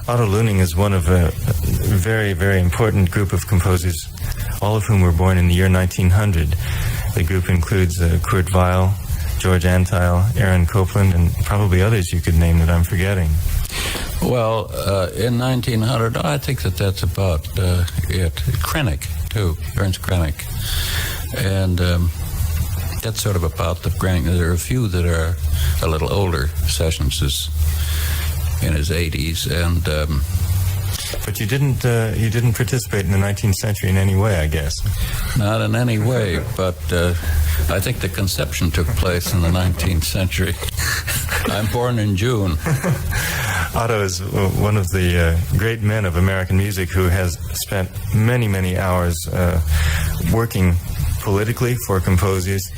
Otto Luening is one of a very, very important group of composers, all of whom were born in the year 1900. The group includes Kurt Weill, George Antheil, Aaron Copland, and probably others you could name that I'm forgetting. Well, in 1900, I think that's about it. Krennic, too, Ernst Krennic. And that's sort of about the grand. There are a few that are a little older. Sessions is in his 80s, and but you didn't participate in the 19th century in any way, I guess. Not in any way, but I think the conception took place in the 19th century. I'm born in June. Otto is one of the great men of American music who has spent many, many hours working politically for composers,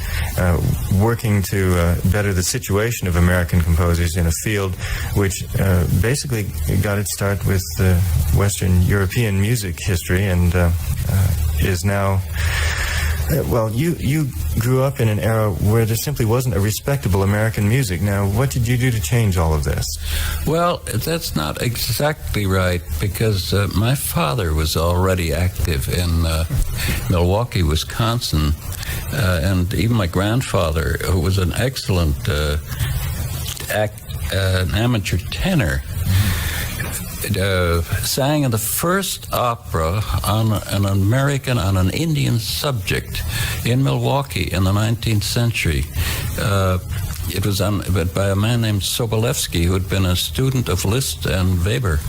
working to better the situation of American composers in a field which basically got its start with Western European music history and is now... Well, you grew up in an era where there simply wasn't a respectable American music. Now, what did you do to change all of this? Well, that's not exactly right, because my father was already active in Milwaukee, Wisconsin, and even my grandfather, who was an excellent amateur tenor, sang in the first opera on an Indian subject in Milwaukee in the 19th century. It was by a man named Sobolewski, who had been a student of Liszt and Weber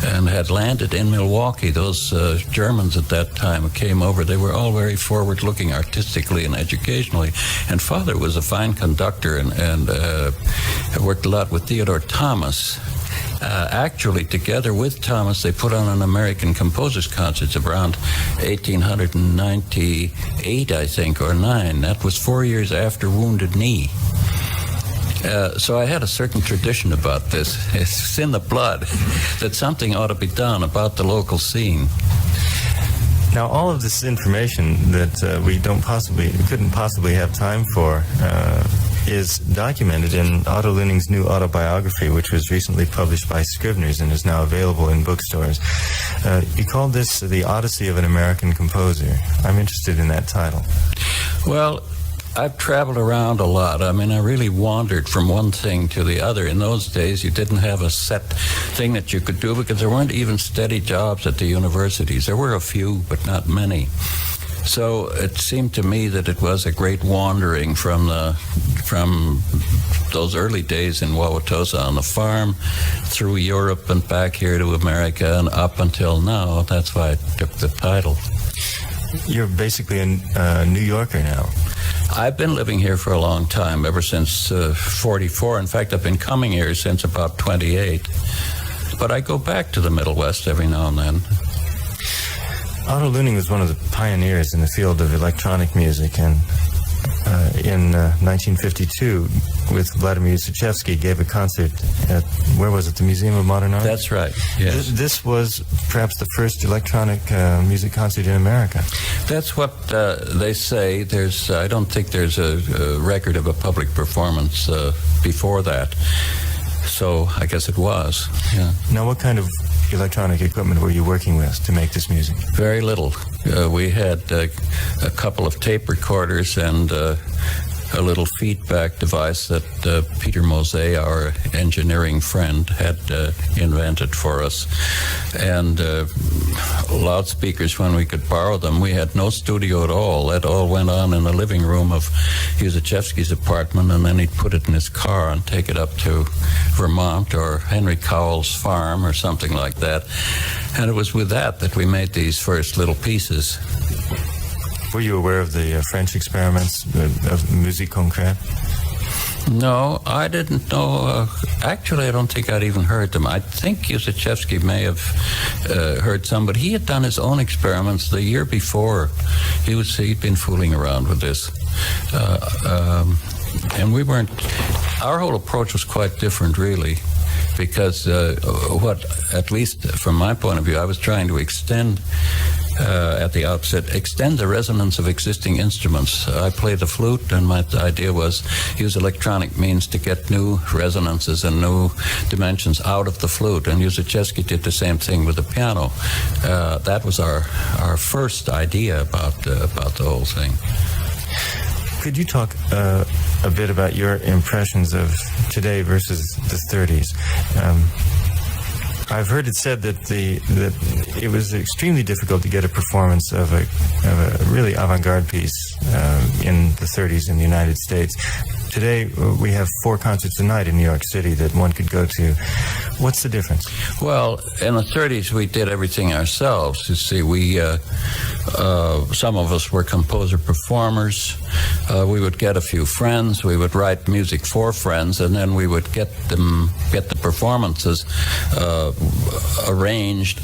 and had landed in Milwaukee. Those Germans at that time who came over, they were all very forward-looking artistically and educationally. And Father was a fine conductor and worked a lot with Theodore Thomas. Actually, together with Thomas, they put on an American Composers Concert around 1898, I think, or 9. That was 4 years after Wounded Knee. So I had a certain tradition about this. It's in the blood that something ought to be done about the local scene. Now, all of this information that we couldn't possibly have time for is documented in Otto Luening's new autobiography, which was recently published by Scribner's and is now available in bookstores. You called this The Odyssey of an American Composer. I'm interested in that title. Well, I've traveled around a lot. I mean, I really wandered from one thing to the other. In those days, you didn't have a set thing that you could do because there weren't even steady jobs at the universities. There were a few, but not many. So it seemed to me that it was a great wandering from those early days in Wauwatosa on the farm, through Europe and back here to America and up until now. That's why I took the title. You're basically a New Yorker now. I've been living here for a long time, ever since 44. In fact, I've been coming here since about 28. But I go back to the Middle West every now and then. Otto Luening was one of the pioneers in the field of electronic music, and in 1952, with Vladimir Ussachevsky, gave a concert at, where was it, the Museum of Modern Art? That's right, yes. This was perhaps the first electronic music concert in America. That's what they say. I don't think there's a record of a public performance before that. So I guess it was, yeah. Now, what kind of electronic equipment were you working with to make this music? Very little. We had a couple of tape recorders and a little feedback device that Peter Mosé, our engineering friend, had invented for us. And loudspeakers when we could borrow them. We had no studio at all. That all went on in the living room of Ussachevsky's apartment, and then he'd put it in his car and take it up to Vermont or Henry Cowell's farm or something like that. And it was with that we made these first little pieces. Were you aware of the French experiments of musique concrète? No, I didn't know. Actually, I don't think I'd even heard them. I think Ussachevsky may have heard some, but he had done his own experiments the year before. He'd been fooling around with this. And we weren't... Our whole approach was quite different, really, because at least from my point of view, I was trying to extend at the outset, extend the resonance of existing instruments. I play the flute, and my idea was use electronic means to get new resonances and new dimensions out of the flute, and Uzychevsky did the same thing with the piano. That was our first idea about the whole thing. Could you talk a bit about your impressions of today versus the 30s? I've heard it said that it was extremely difficult to get a performance of a really avant-garde piece in the 30s in the United States. Today, we have 4 concerts a night in New York City that one could go to. What's the difference? Well, in the 30s, we did everything ourselves. You see, some of us were composer-performers. We would get a few friends. We would write music for friends, and then we would get the performances arranged.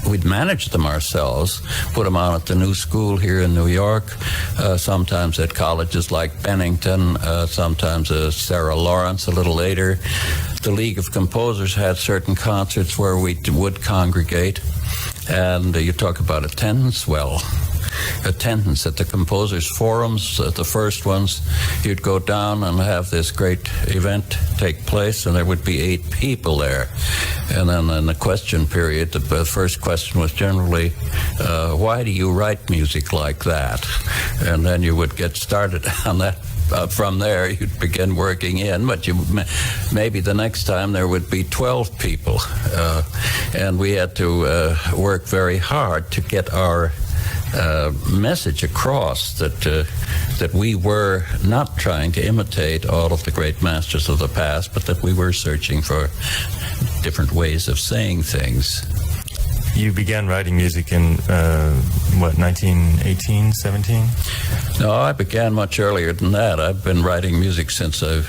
We'd manage them ourselves, put them on at the New School here in New York, sometimes at colleges like Bennington, sometimes Sarah Lawrence a little later. The League of Composers had certain concerts where we would congregate, and you talk about attendance. Well, attendance at the composers' forums, the first ones, you'd go down and have this great event take place, and there would be 8 people there. And then in the question period, the first question was generally, why do you write music like that? And then you would get started on that. From there, you'd begin working in, but maybe the next time there would be 12 people. And we had to work very hard to get our message across that we were not trying to imitate all of the great masters of the past, but that we were searching for different ways of saying things. You began writing music in, 1918, 17? No, I began much earlier than that. I've been writing music since I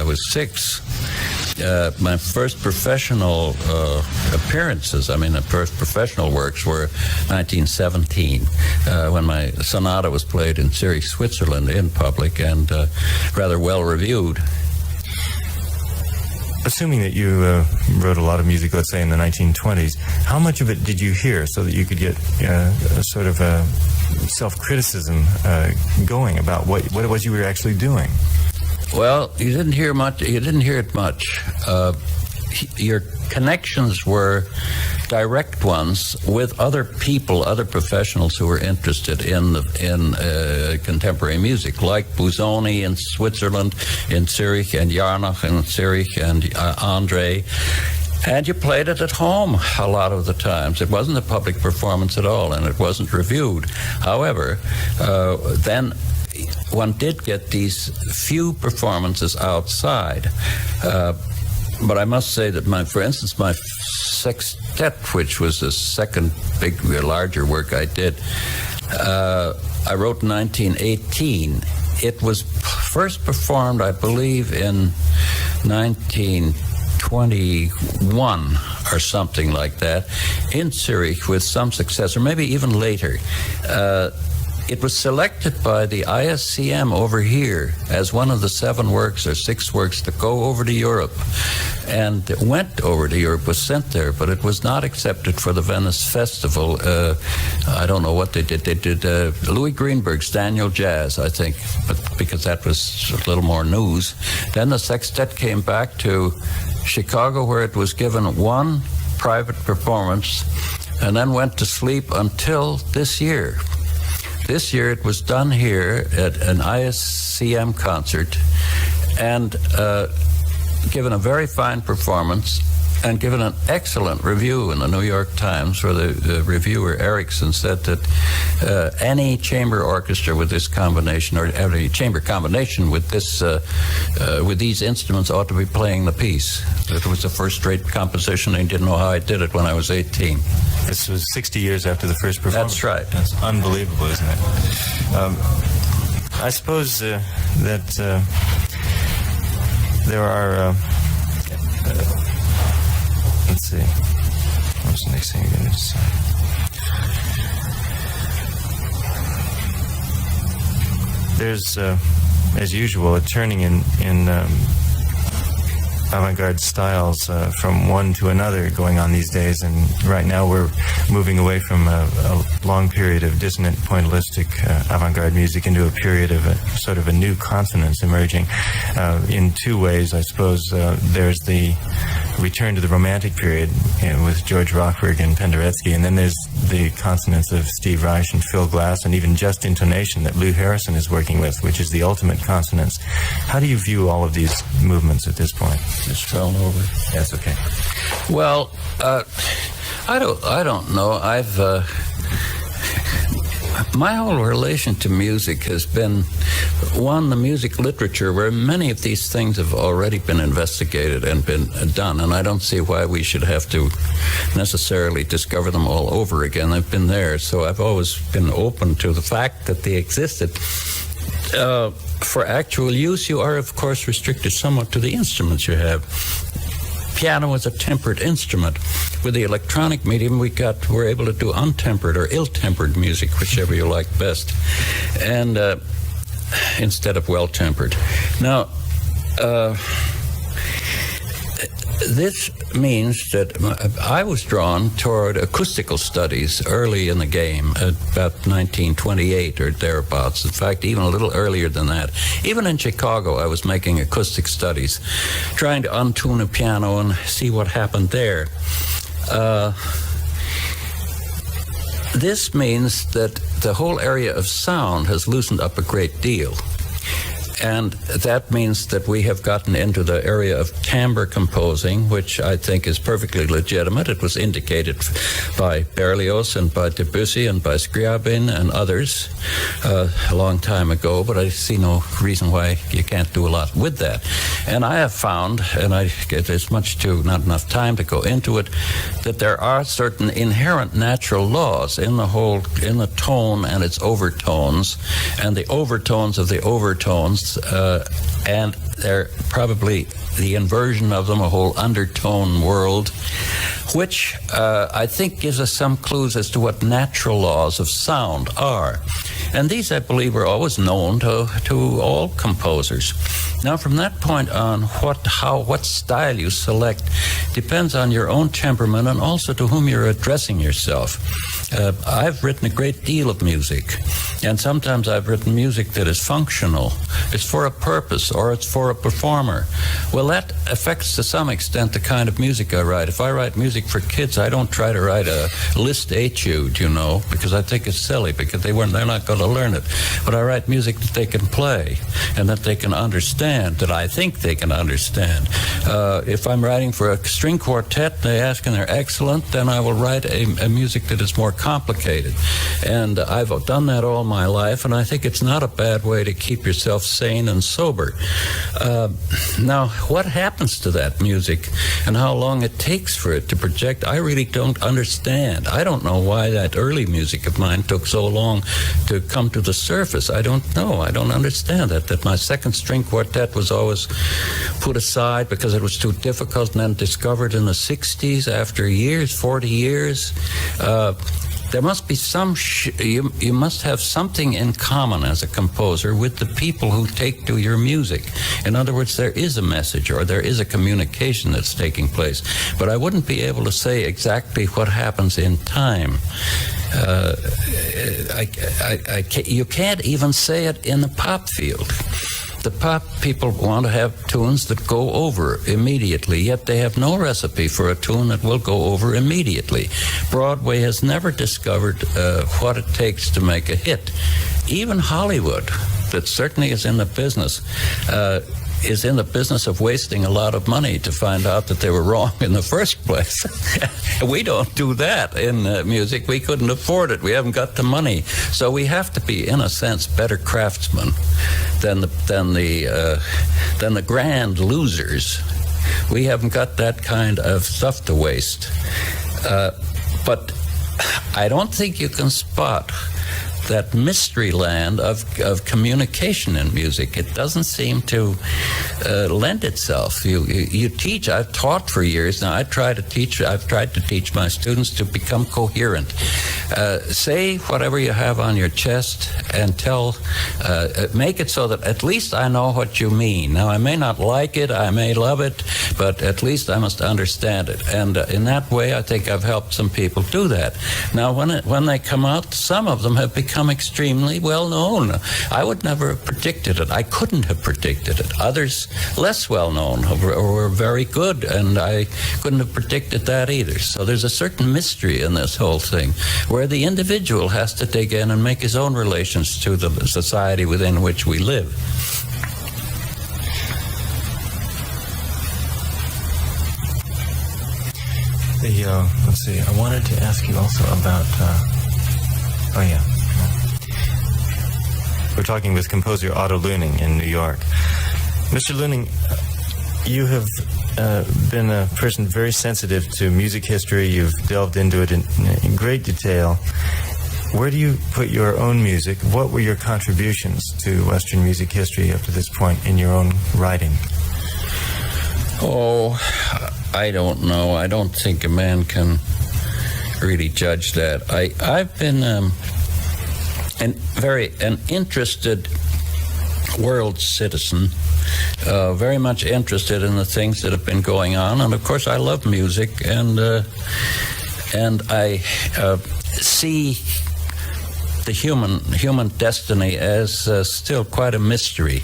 was 6. My first professional appearances, first professional works were 1917, when my sonata was played in Zurich, Switzerland, in public, and rather well reviewed. Assuming that you wrote a lot of music, let's say in the 1920s, how much of it did you hear so that you could get a sort of a self-criticism going about what it was you were actually doing? Well, you didn't hear much. You didn't hear it much. Your connections were direct ones with other people, other professionals who were interested in contemporary music, like Busoni in Switzerland, in Zurich, and Jarnach in Zurich, and André. And you played it at home a lot of the times. It wasn't a public performance at all, and it wasn't reviewed. However, then one did get these few performances outside. But I must say that for instance, my sextet, which was the second big, larger work I did, I wrote in 1918. It was first performed, I believe, in 1921 or something like that, in Zurich with some success, or maybe even later. It was selected by the ISCM over here as one of the 7 works or 6 works to go over to Europe. And it went over to Europe, was sent there, but it was not accepted for the Venice Festival. I don't know what they did. They did Louis Greenberg's Daniel Jazz, I think, but because that was a little more news. Then the sextet came back to Chicago, where it was given 1 private performance, and then went to sleep until this year. This year it was done here at an ISCM concert and given a very fine performance and given an excellent review in the New York Times, where the reviewer Erickson said that any chamber orchestra with this combination, or any chamber combination with this with these instruments, ought to be playing the piece. It was a first-rate composition, and he didn't know how I did it when I was 18. This was 60 years after the first performance. That's right. That's unbelievable, isn't it? I suppose that there are... let's see. What's the next thing you're going to say? There's, as usual, a turning in avant-garde styles from one to another going on these days, and right now we're moving away from a long period of dissonant, pointillistic avant-garde music into a period of a sort of a new consonance emerging in two ways, I suppose. There's the return to the Romantic period with George Rochberg and Penderecki, and then there's the consonance of Steve Reich and Phil Glass, and even just intonation that Lou Harrison is working with, which is the ultimate consonance. How do you view all of these movements at this point? Just fell over. Yes, okay. Well, I don't know. My whole relation to music has been one, the music literature, where many of these things have already been investigated and been done, and I don't see why we should have to necessarily discover them all over again. They've been there, so I've always been open to the fact that they existed. For actual use, you are, of course, restricted somewhat to the instruments you have. Piano is a tempered instrument. With the electronic medium, we're able to do untempered or ill-tempered music, whichever you like best, and instead of well-tempered. Now, this means that I was drawn toward acoustical studies early in the game, about 1928 or thereabouts. In fact, even a little earlier than that. Even in Chicago, I was making acoustic studies, trying to untune a piano and see what happened there. This means that the whole area of sound has loosened up a great deal. And that means that we have gotten into the area of timbre composing, which I think is perfectly legitimate. It was indicated by Berlioz and by Debussy and by Scriabin and others a long time ago, but I see no reason why you can't do a lot with that. And I have found, and there's not enough time to go into it, that there are certain inherent natural laws in the tone and its overtones, and the overtones of the overtones, and they're probably the inversion of them, a whole undertone world, which I think gives us some clues as to what natural laws of sound are. And these, I believe, are always known to all composers. Now, from that point on, what style you select depends on your own temperament and also to whom you're addressing yourself. I've written a great deal of music, and sometimes I've written music that is functional. It's for a purpose, or it's for a performer. Well, that affects to some extent the kind of music I write. If I write music for kids, I don't try to write a Liszt etude, because I think it's silly, because they're not going to learn it. But I write music that they can play and that they can understand, that I think they can understand. If I'm writing for a string quartet, they ask and they're excellent, then I will write a music that is more complicated. And I've done that all my life, and I think it's not a bad way to keep yourself sane and sober. Now, what happens to that music and how long it takes for it to project, I really don't understand. I don't know why that early music of mine took so long to come to the surface. I don't know. I don't understand that my second string quartet was always put aside because it was too difficult, and then discovered in the 60s after years, 40 years. There must be you must have something in common as a composer with the people who take to your music. In other words, there is a message or there is a communication that's taking place. But I wouldn't be able to say exactly what happens in time. You can't even say it in the pop field. The pop people want to have tunes that go over immediately, yet they have no recipe for a tune that will go over immediately. Broadway has never discovered what it takes to make a hit. Even Hollywood, that certainly is in the business of wasting a lot of money to find out that they were wrong in the first place. We don't do that in music. We couldn't afford it. We haven't got the money. So we have to be, in a sense, better craftsmen than the grand losers. We haven't got that kind of stuff to waste. But I don't think you can spot that mystery land of communication in music. It doesn't seem to lend itself. You teach. I've taught for years now. I've tried to teach my students to become coherent. Say whatever you have on your chest and make it so that at least I know what you mean. Now, I may not like it, I may love it, but at least I must understand it. And in that way, I think I've helped some people do that. Now, when they come out, some of them have become extremely well known. I would never have predicted it. I couldn't have predicted it. Others, less well known, were very good, and I couldn't have predicted that either. So there's a certain mystery in this whole thing, where the individual has to dig in and make his own relations to the society within which we live. Let's see, I wanted to ask you also about, we're talking with composer Otto Luening in New York. Mr. Luening, you have been a person very sensitive to music history. You've delved into it in great detail. Where do you put your own music? What were your contributions to Western music history up to this point in your own writing? Oh, I don't know. I don't think a man can really judge that. I've been an interested world citizen, very much interested in the things that have been going on, and of course I love music, and I see the human destiny as still quite a mystery.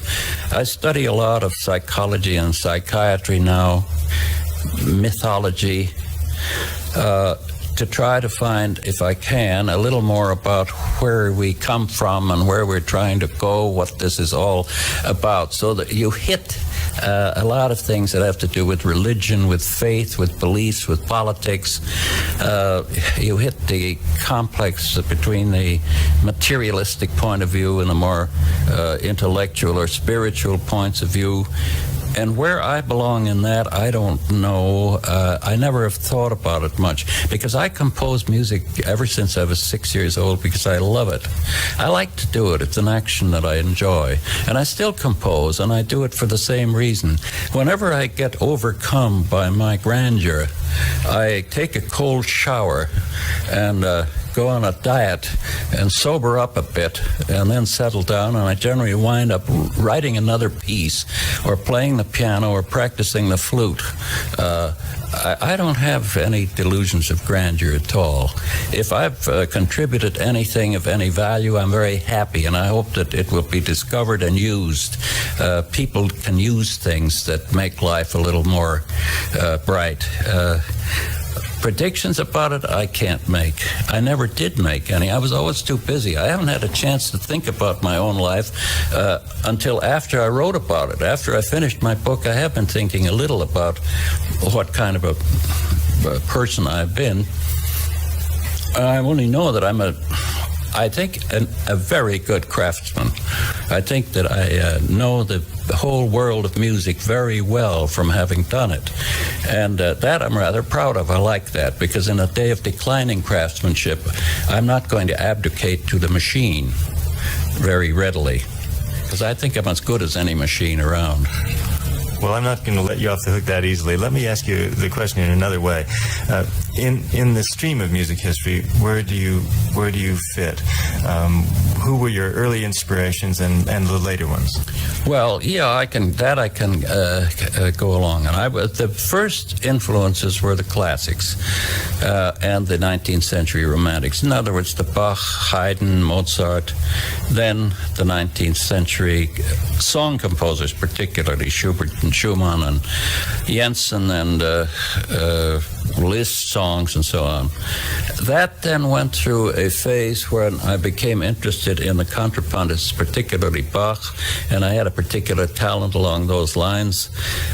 I study a lot of psychology and psychiatry now, mythology, to try to find, if I can, a little more about where we come from and where we're trying to go, what this is all about, so that you hit a lot of things that have to do with religion, with faith, with beliefs, with politics. You hit the complex between the materialistic point of view and the more intellectual or spiritual points of view. And where I belong in that, I don't know. I never have thought about it much, because I compose music ever since I was 6 years old because I love it. I like to do it. It's an action that I enjoy. And I still compose, and I do it for the same reason. Whenever I get overcome by my grandeur, I take a cold shower and go on a diet and sober up a bit and then settle down, and I generally wind up writing another piece or playing the piano or practicing the flute. I don't have any delusions of grandeur at all. If I've contributed anything of any value, I'm very happy, and I hope that it will be discovered and used. People can use things that make life a little more bright. Predictions about it, I can't make. I never did make any. I was always too busy. I haven't had a chance to think about my own life until after I wrote about it. After I finished my book, I have been thinking a little about what kind of a person I've been. I only know that I think a very good craftsman. I think that I know the whole world of music very well from having done it. And that I'm rather proud of. I like that, because in a day of declining craftsmanship, I'm not going to abdicate to the machine very readily, because I think I'm as good as any machine around. Well, I'm not going to let you off the hook that easily. Let me ask you the question in another way. In the stream of music history, where do you fit? Who were your early inspirations and the later ones? Well, yeah, I can go along. And the first influences were the classics and the 19th century romantics. In other words, the Bach, Haydn, Mozart, then the 19th century song composers, particularly Schubert and Schumann and Jensen and Liszt songs and so on. That then went through a phase when I became interested in the contrapuntists, particularly Bach, and I had a particular talent along those lines.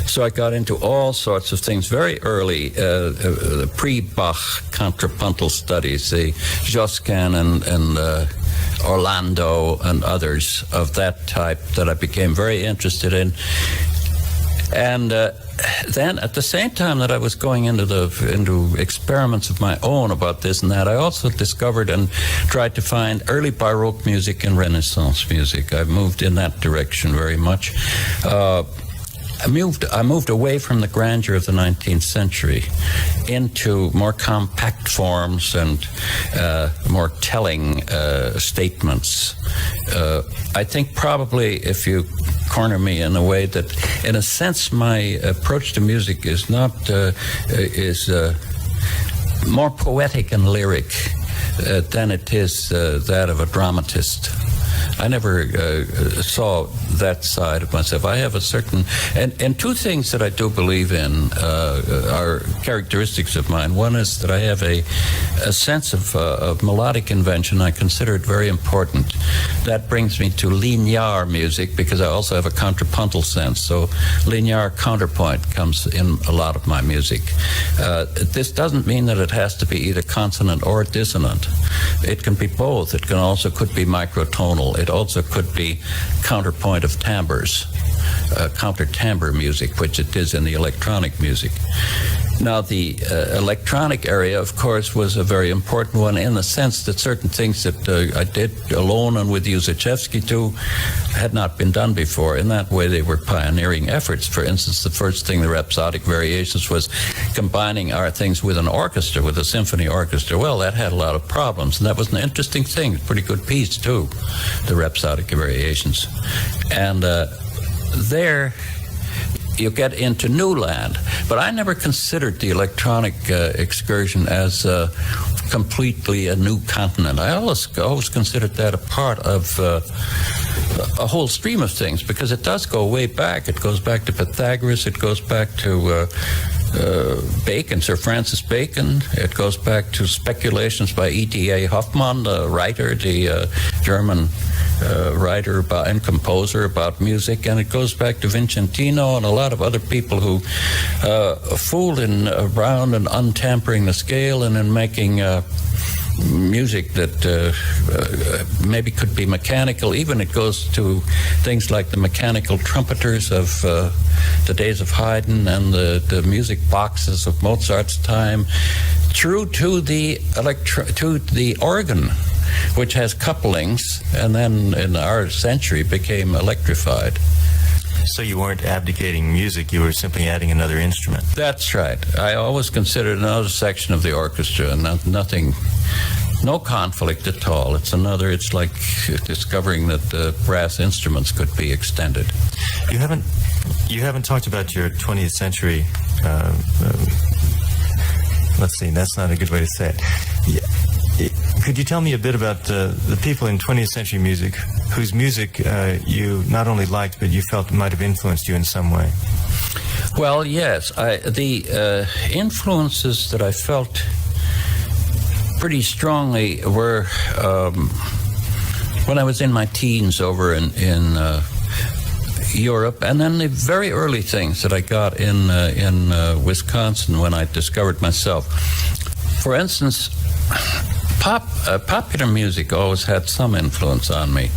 So I got into all sorts of things very early, the pre-Bach contrapuntal studies, the Josquin and Orlando and others of that type that I became very interested in. And then at the same time that I was going into experiments of my own about this and that, I also discovered and tried to find early Baroque music and Renaissance music. I've moved in that direction very much. I moved away from the grandeur of the 19th century into more compact forms and more telling statements. I think probably if you corner me in a way that, in a sense, my approach to music is not more poetic and lyric than it is that of a dramatist. I never saw that side of myself. I have a certain, and two things that I do believe in are characteristics of mine. One is that I have a sense of melodic invention. I consider it very important. That brings me to linear music, because I also have a contrapuntal sense. So linear counterpoint comes in a lot of my music. This doesn't mean that it has to be either consonant or dissonant. It can be both. It can also could be microtonal. It also could be counterpoint of timbres, counter timbre music, which it is in the electronic music. Now, the electronic area, of course, was a very important one in the sense that certain things that I did alone and with Yuzuchevsky too had not been done before. In that way, they were pioneering efforts. For instance, the first thing, the Rhapsodic Variations, was combining our things with an orchestra, with a symphony orchestra. Well, that had a lot of problems, and that was an interesting thing. Pretty good piece, too, the Rhapsodic Variations. And there you get into new land. But I never considered the electronic excursion as completely a new continent. I always considered that a part of a whole stream of things, because it does go way back. It goes back to Pythagoras. It goes back to Bacon, Sir Francis Bacon. It goes back to speculations by E.T.A. Hoffmann, the writer, the German writer and composer about music, and it goes back to Vincentino and a lot of other people who fooled around and untampering the scale and in making music that maybe could be mechanical. Even it goes to things like the mechanical trumpeters of the days of Haydn and the music boxes of Mozart's time, through to the organ, which has couplings, and then in our century became electrified. So you weren't abdicating music, you were simply adding another instrument. That's right. I always considered another section of the orchestra, and no conflict at all. It's like discovering that brass instruments could be extended. You haven't talked about your 20th century, let's see, that's not a good way to say it. Could you tell me a bit about the people in 20th century music whose music you not only liked, but you felt might have influenced you in some way? Well, yes. The influences that I felt pretty strongly were when I was in my teens over in Europe, and then the very early things that I got in Wisconsin when I discovered myself. For instance, popular music always had some influence on me.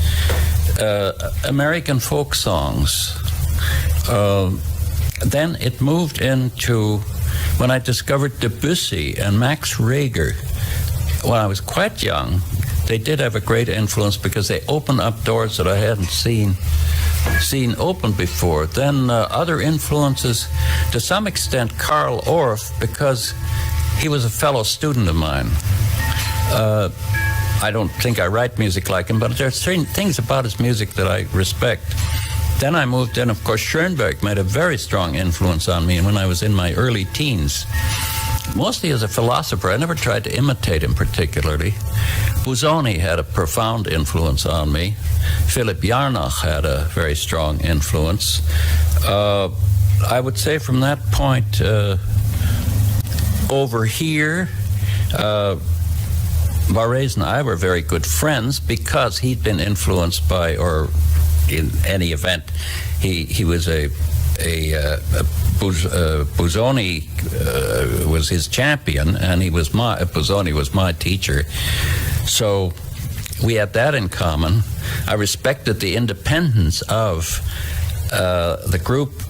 American folk songs. Then it moved into when I discovered Debussy and Max Reger. When I was quite young, they did have a great influence because they opened up doors that I hadn't seen open before. Then other influences, to some extent, Carl Orff, because he was a fellow student of mine. I don't think I write music like him, but there are certain things about his music that I respect. Then I moved in, of course, Schoenberg made a very strong influence on me when I was in my early teens. Mostly as a philosopher. I never tried to imitate him particularly. Busoni had a profound influence on me. Philipp Jarnach had a very strong influence. I would say from that point over here, Varese and I were very good friends because he'd been influenced by, or in any event, he was Busoni was his champion, and Busoni was my teacher. So we had that in common. I respected the independence of the group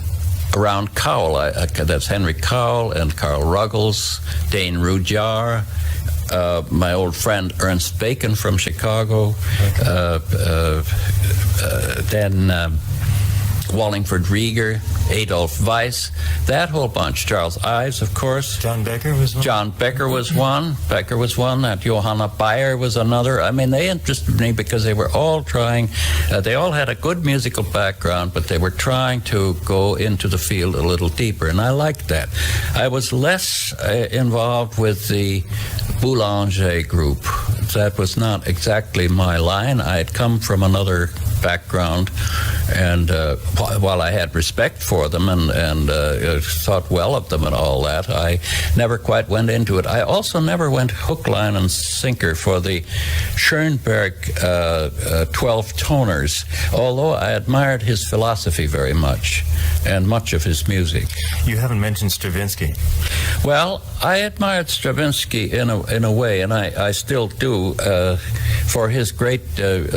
around Cowell. That's Henry Cowell and Carl Ruggles, Dane Rudyard, my old friend Ernst Bacon from Chicago, then Wallingford Rieger, Adolf Weiss, that whole bunch. Charles Ives, of course. John Becker was one? John Becker was one. That Johanna Baier was another. I mean, they interested me because they were all trying, they all had a good musical background, but they were trying to go into the field a little deeper, and I liked that. I was less involved with the Boulanger group. That was not exactly my line. I had come from another background, and while I had respect for them and thought well of them and all that, I never quite went into it. I also never went hook, line, and sinker for the Schoenberg 12 toners, although I admired his philosophy very much and much of his music. You haven't mentioned Stravinsky. Well, I admired Stravinsky in a way, and I still do, for his great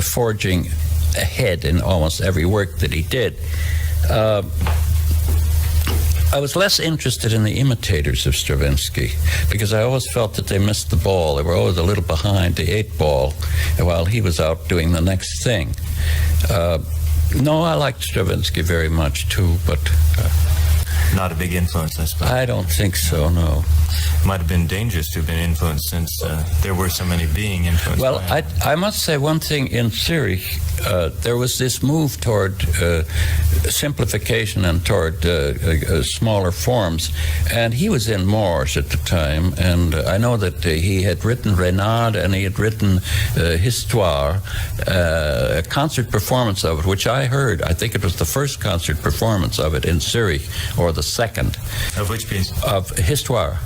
forging ahead in almost every work that he did. I was less interested in the imitators of Stravinsky because I always felt that they missed the ball. They were always a little behind the 8 ball while he was out doing the next thing. No, I liked Stravinsky very much too, but not a big influence, I suppose. I don't think so, no. Might have been dangerous to have been influenced since there were so many being influenced. Well, by him. I must say one thing. In Zurich, there was this move toward simplification and toward smaller forms, and he was in Morse at the time, and I know that he had written Renard and he had written Histoire, a concert performance of it, which I heard. I think it was the first concert performance of it in Zurich, or the second. Of which piece? Of Histoire.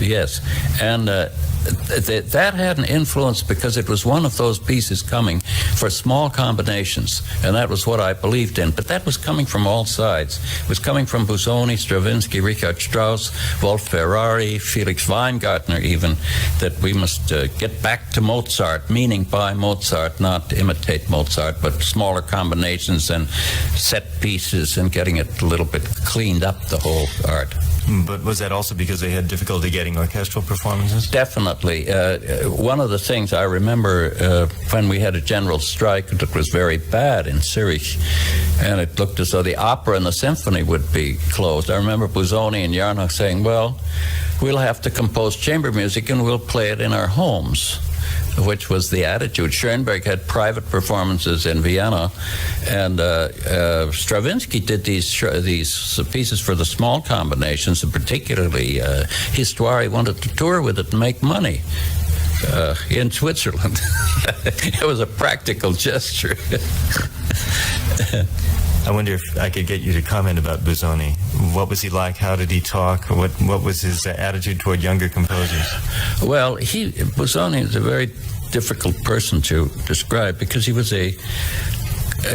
Yes, and that had an influence because it was one of those pieces coming for small combinations, and that was what I believed in. But that was coming from all sides. It was coming from Busoni, Stravinsky, Richard Strauss, Wolf Ferrari, Felix Weingartner even, that we must get back to Mozart, meaning by Mozart, not imitate Mozart, but smaller combinations and set pieces and getting it a little bit cleaned up, the whole art. But was that also because they had difficulty getting orchestral performances? Definitely. One of the things I remember when we had a general strike, it was very bad in Zurich, and it looked as though the opera and the symphony would be closed. I remember Busoni and Jarnock saying, well, we'll have to compose chamber music and we'll play it in our homes, which was the attitude. Schoenberg had private performances in Vienna, and Stravinsky did these pieces for the small combinations, and particularly Histoire. He wanted to tour with it and make money in Switzerland. It was a practical gesture. I wonder if I could get you to comment about Busoni. What was he like? How did he talk? What was his attitude toward younger composers? Well, Busoni is a very difficult person to describe because he was a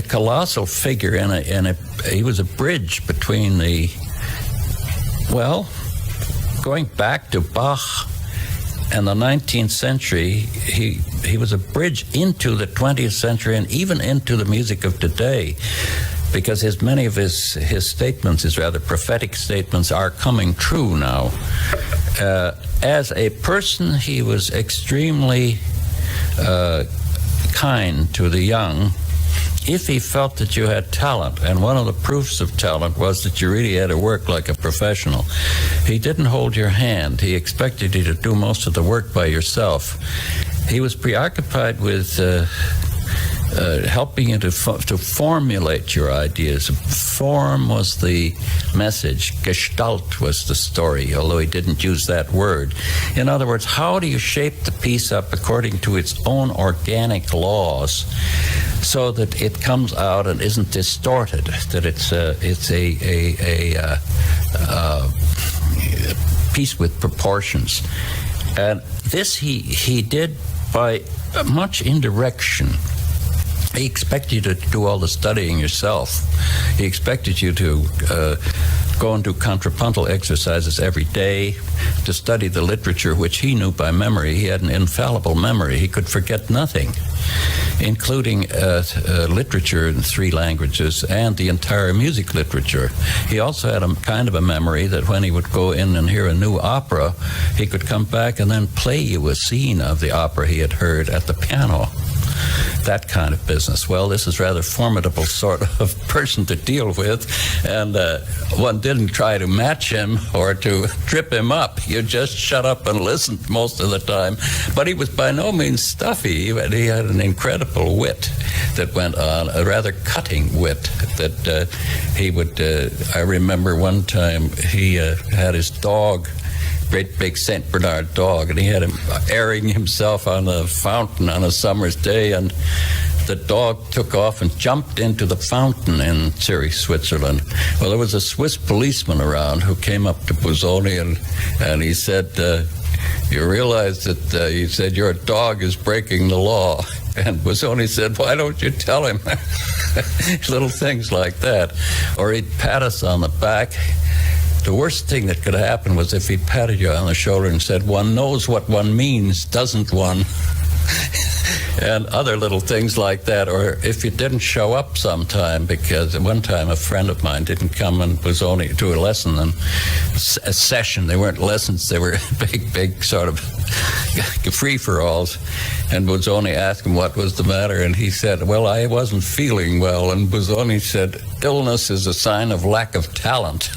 colossal figure, and he was a bridge between going back to Bach and the 19th century, he was a bridge into the 20th century and even into the music of today, because many of his statements, his rather prophetic statements, are coming true now. As a person, he was extremely kind to the young if he felt that you had talent, and one of the proofs of talent was that you really had to work like a professional. He didn't hold your hand. He expected you to do most of the work by yourself. He was preoccupied with helping you to formulate your ideas. Form was the message. Gestalt was the story, although he didn't use that word. In other words, how do you shape the piece up according to its own organic laws so that it comes out and isn't distorted, that it's a piece with proportions. And this he did by much indirection. He expected you to do all the studying yourself. He expected you to go and do contrapuntal exercises every day, to study the literature, which he knew by memory. He had an infallible memory. He could forget nothing, including literature in 3 languages and the entire music literature. He also had a kind of a memory that when he would go in and hear a new opera, he could come back and then play you a scene of the opera he had heard at the piano. that kind of business. Well, this is rather formidable sort of person to deal with, and one didn't try to match him or to trip him up. You just shut up and listened most of the time. But he was by no means stuffy. He had an incredible wit that went on, a rather cutting wit that he would, I remember one time he had his dog, great big St. Bernard dog, and he had him airing himself on a fountain on a summer's day, and the dog took off and jumped into the fountain in Zurich, Switzerland. Well, there was a Swiss policeman around who came up to Busoni and he said, you realize that he said, your dog is breaking the law. And Busoni said, why don't you tell him? Little things like that. Or he'd pat us on the back. The worst thing that could happen was if he patted you on the shoulder and said, one knows what one means, doesn't one? And other little things like that. Or if you didn't show up sometime, because at one time a friend of mine didn't come and was only to a lesson and a session. They weren't lessons, they were big sort of free-for-alls. And Busoni asked him what was the matter, and he said, well, I wasn't feeling well. And Busoni said, illness is a sign of lack of talent.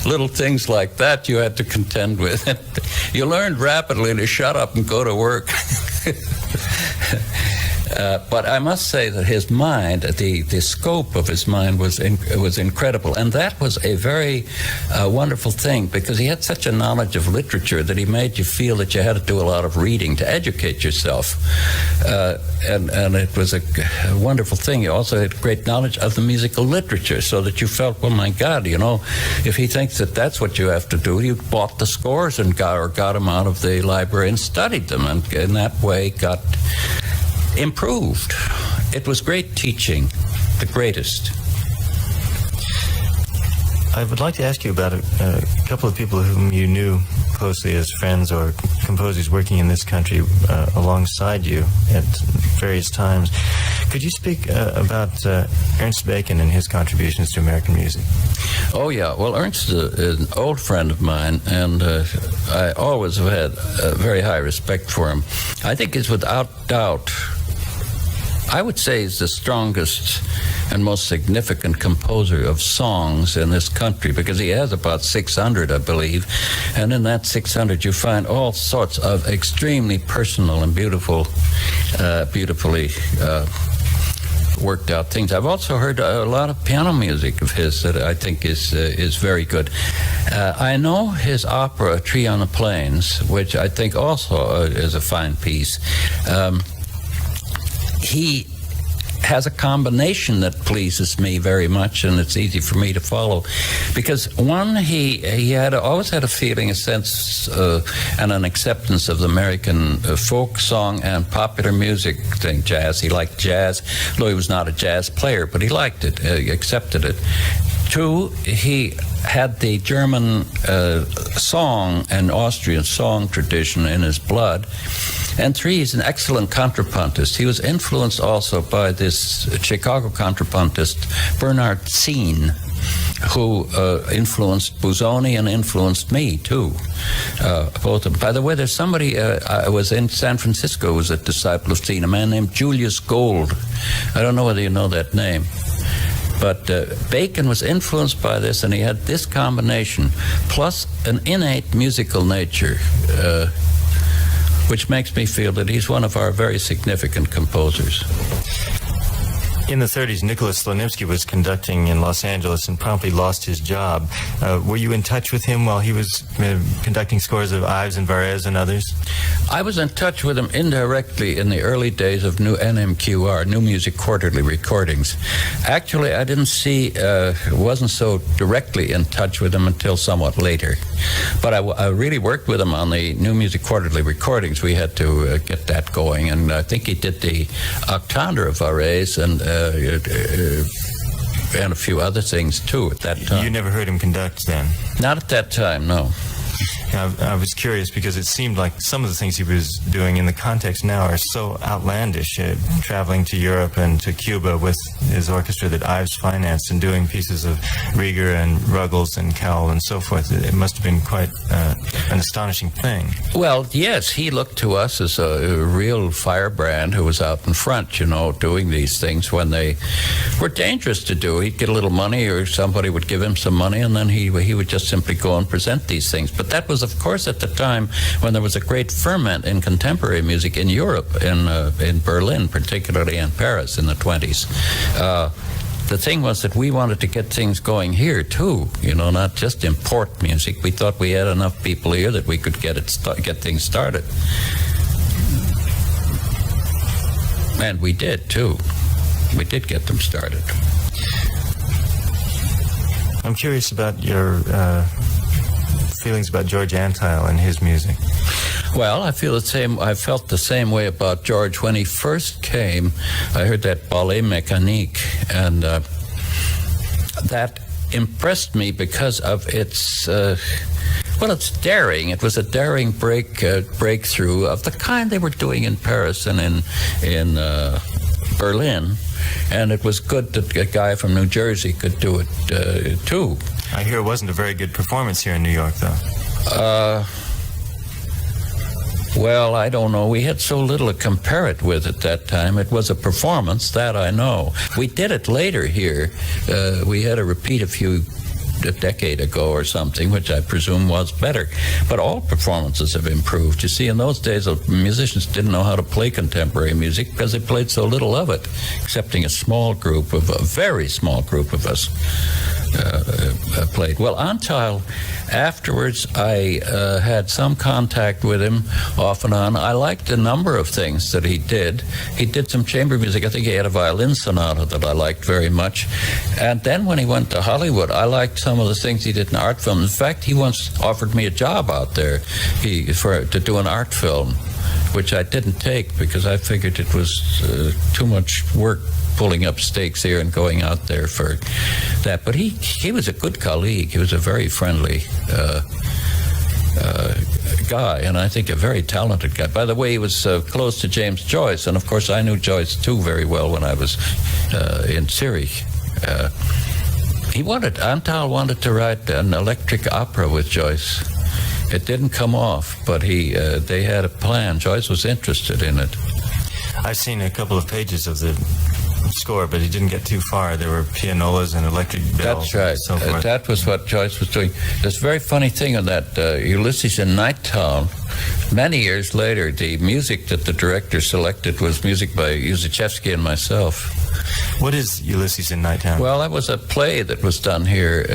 Little things like that you had to contend with. You learned rapidly to shut up and go to work. But I must say that his mind, the scope of his mind was incredible, and that was a very wonderful thing, because he had such a knowledge of literature that he made you feel that you had to do a lot of reading to educate yourself, and it was a wonderful thing. He also had great knowledge of the musical literature, so that you felt, well, my God, you know, if he thinks that that's what you have to do, you bought the scores and got them out of the library and studied them, and in that way got improved. It was great teaching, the greatest. I would like to ask you about a couple of people whom you knew closely as friends or composers working in this country alongside you at various times. Could you speak about Ernst Bacon and his contributions to American music? Oh, yeah. Well, Ernst is an old friend of mine, and I always have had a very high respect for him. I think he's without doubt, I would say he's the strongest and most significant composer of songs in this country, because he has about 600, I believe, and in that 600 you find all sorts of extremely personal and beautifully worked out things. I've also heard a lot of piano music of his that I think is very good. I know his opera Tree on the Plains, which I think also is a fine piece. He has a combination that pleases me very much, and it's easy for me to follow, because one, he always had a feeling, a sense, and an acceptance of the American folk song and popular music thing, jazz. He liked jazz, though he was not a jazz player, but he liked it, accepted it. Two, he had the German song and Austrian song tradition in his blood. And three, he's an excellent contrapuntist. He was influenced also by this Chicago contrapuntist, Bernard Zinn, who influenced Busoni and influenced me, too. Both of them. By the way, there's somebody, I was in San Francisco, who was a disciple of Zinn, a man named Julius Gold. I don't know whether you know that name. But Bacon was influenced by this, and he had this combination, plus an innate musical nature, which makes me feel that he's one of our very significant composers. In the 30s, Nicholas Slonimsky was conducting in Los Angeles and promptly lost his job. Were you in touch with him while he was conducting scores of Ives and Varese and others? I was in touch with him indirectly in the early days of new NMQR, New Music Quarterly recordings. Actually, I wasn't so directly in touch with him until somewhat later. But I really worked with him on the New Music Quarterly recordings. We had to get that going, and I think he did the Octandre of Varese and a few other things too at that time. You never heard him conduct then? Not at that time, no. I was curious because it seemed like some of the things he was doing in the context now are so outlandish, traveling to Europe and to Cuba with his orchestra that Ives financed and doing pieces of Rieger and Ruggles and Cowell and so forth. It must have been quite an astonishing thing. Well, yes, he looked to us as a real firebrand who was out in front, doing these things when they were dangerous to do. He'd get a little money or somebody would give him some money, and then he would just simply go and present these things. But that was, of course, at the time when there was a great ferment in contemporary music in Europe, in Berlin particularly, and Paris in the 20s. The thing was that we wanted to get things going here too, not just import music. We thought we had enough people here that we could get things started. And we did too. We did get them started. I'm curious about your feelings about George Antheil and his music. Well, I felt the same way about George when he first came. I heard that Ballet Mécanique, and that impressed me because of its it's daring. It was a daring breakthrough of the kind they were doing in Paris and in Berlin, and it was good that a guy from New Jersey could do it too. I hear it wasn't a very good performance here in New York, though. Well, I don't know. We had so little to compare it with at that time. It was a performance, that I know. We did it later here. We had a repeat a decade ago or something, which I presume was better. But all performances have improved. You see, in those days, musicians didn't know how to play contemporary music because they played so little of it, excepting a very small group of us played. Well, Antheil, afterwards, I had some contact with him off and on. I liked a number of things that he did. He did some chamber music. I think he had a violin sonata that I liked very much. And then when he went to Hollywood, I liked some of the things he did in art films. In fact, he once offered me a job out there to do an art film, which I didn't take because I figured it was too much work pulling up stakes here and going out there for that. But he was a good colleague. He was a very friendly guy, and I think a very talented guy. By the way, he was close to James Joyce, and of course I knew Joyce too very well when I was in Zurich. Antheil wanted to write an electric opera with Joyce. It didn't come off, but they had a plan. Joyce was interested in it. I've seen a couple of pages of the score, but he didn't get too far. There were pianolas and electric bells. That's right. And so forth. That was what Joyce was doing. There's a very funny thing on that Ulysses in Night Town. Many years later, the music that the director selected was music by Uzichevsky and myself. What is Ulysses in Night Town? Well, that was a play that was done here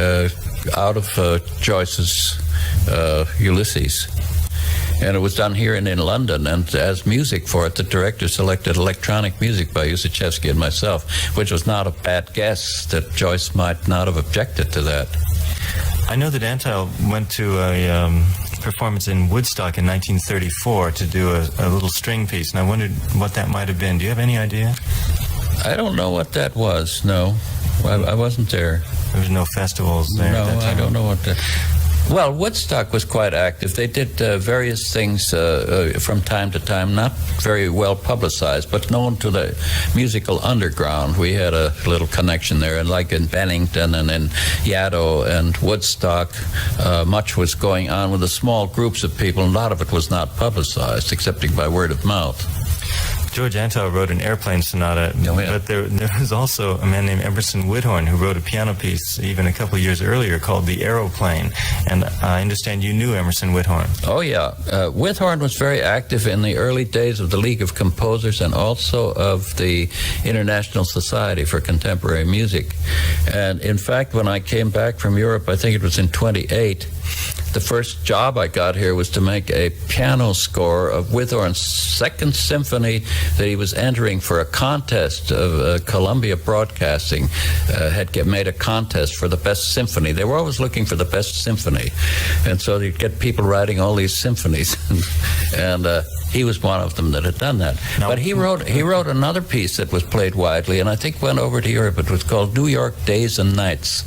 out of Joyce's Ulysses. And it was done here in London, and as music for it, the director selected electronic music by Uzichevsky and myself, which was not a bad guess that Joyce might not have objected to that. I know that Antheil went to a performance in Woodstock in 1934 to do a little string piece, and I wondered what that might have been. Do you have any idea? I don't know what that was, no. I wasn't there. There was no festivals there No, at that time. I don't know what that... Well, Woodstock was quite active. They did various things from time to time, not very well publicized, but known to the musical underground. We had a little connection there, and like in Bennington and in Yaddo and Woodstock, much was going on with the small groups of people, and a lot of it was not publicized, excepting by word of mouth. George Antheil wrote an airplane sonata, Oh, yeah. but there was also a man named Emerson Whithorn who wrote a piano piece even a couple of years earlier called The Aeroplane, and I understand you knew Emerson Whithorn. Oh, yeah. Whithorn was very active in the early days of the League of Composers and also of the International Society for Contemporary Music. And in fact, when I came back from Europe, I think it was in 1928, the first job I got here was to make a piano score of Whithorn's Second Symphony that he was entering for a contest of Columbia Broadcasting had made a contest for the best symphony. They were always looking for the best symphony, and so they'd get people writing all these symphonies, and he was one of them that had done that. Now, but he wrote another piece that was played widely, and I think went over to Europe. It was called New York Days and Nights.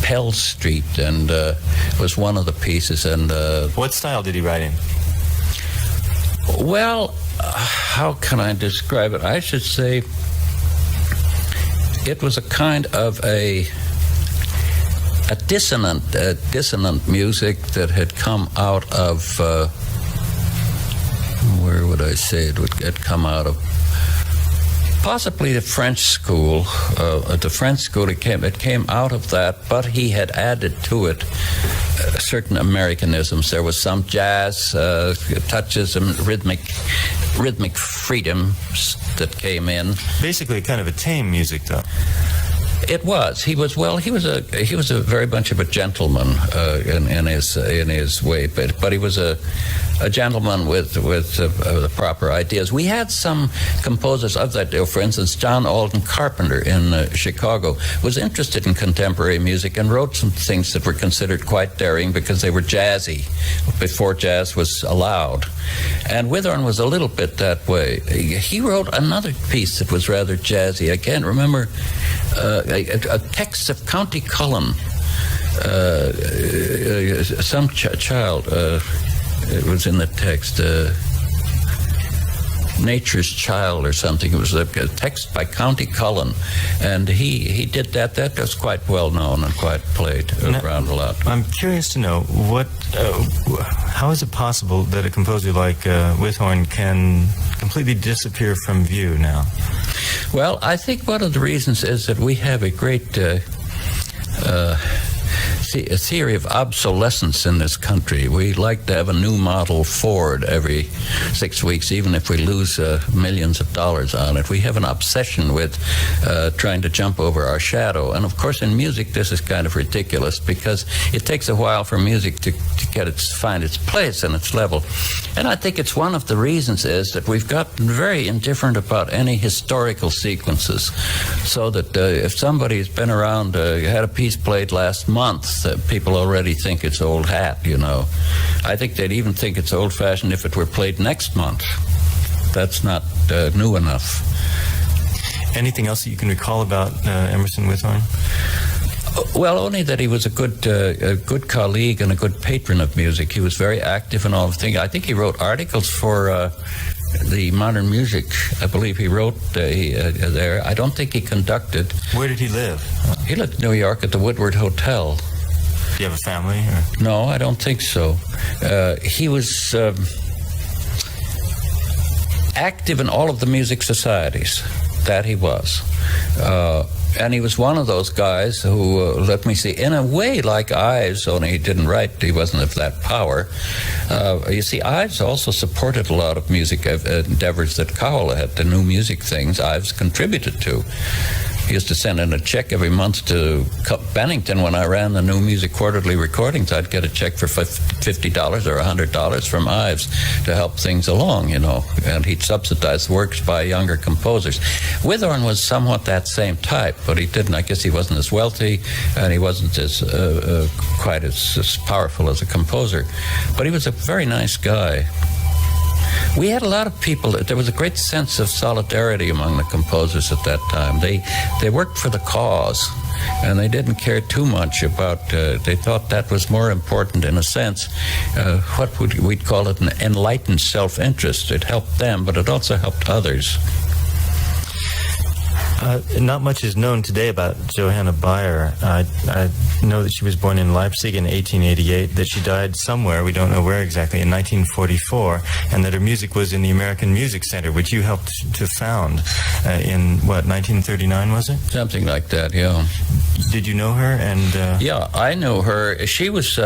Pell Street, and was one of the pieces. And what style did he write in? well, how can I describe it? I should say it was a kind of a dissonant music that had come out of where would I say it had come out of? Possibly the French school. It came out of that, but he had added to it certain Americanisms. There was some jazz touches and rhythmic freedom that came in. Basically, kind of a tame music, though. It was. He was a very much of a gentleman in his way, but he was a gentleman with the proper ideas. We had some composers of that day. For instance, John Alden Carpenter in Chicago was interested in contemporary music and wrote some things that were considered quite daring because they were jazzy before jazz was allowed. And Withorn was a little bit that way. He wrote another piece that was rather jazzy. I can't remember. A text of County Cullen, some child, it was in the text, Nature's Child or something. It was a text by County Cullen, and he did that. That was quite well known and quite played around a lot. I'm curious to know how is it possible that a composer like Withorn can completely disappear from view now? Well, I think one of the reasons is that we have a great a theory of obsolescence in this country. We like to have a new model Ford every 6 weeks, even if we lose millions of dollars on it. We have an obsession with trying to jump over our shadow. And of course, in music, this is kind of ridiculous because it takes a while for music to find its place and its level. And I think it's one of the reasons is that we've gotten very indifferent about any historical sequences, so that if somebody's been around, had a piece played last month, people already think it's old hat, you know. I think they'd even think it's old-fashioned if it were played next month. That's not new enough. Anything else that you can recall about Emerson Withorn? Well, only that he was a good colleague and a good patron of music. He was very active in all the things. I think he wrote articles for the Modern Music. I believe he wrote there. I don't think he conducted. Where did he live? He lived in New York at the Woodward Hotel. Do you have a family? Or? No, I don't think so. He was active in all of the music societies. That he was. And he was one of those guys who, let me see, in a way like Ives, only he didn't write, he wasn't of that power. You see, Ives also supported a lot of music endeavors that Cowell had, the new music things Ives contributed to. He used to send in a check every month to Bennington. When I ran the New Music Quarterly recordings, I'd get a check for $50 or $100 from Ives to help things along, you know, and he'd subsidize works by younger composers. Withorn was somewhat that same type, but he didn't. I guess he wasn't as wealthy, and he wasn't as quite as powerful as a composer, but he was a very nice guy. We had a lot of people. There was a great sense of solidarity among the composers at that time. They worked for the cause, and they didn't care too much about. They thought that was more important, in a sense. What we'd call it, an enlightened self-interest. It helped them, but it also helped others. Not much is known today about Johanna Baier. I know that she was born in Leipzig in 1888, that she died somewhere, we don't know where exactly, in 1944, and that her music was in the American Music Center, which you helped to found in, 1939, was it? Something like that, yeah. Did you know her? And yeah, I know her. She was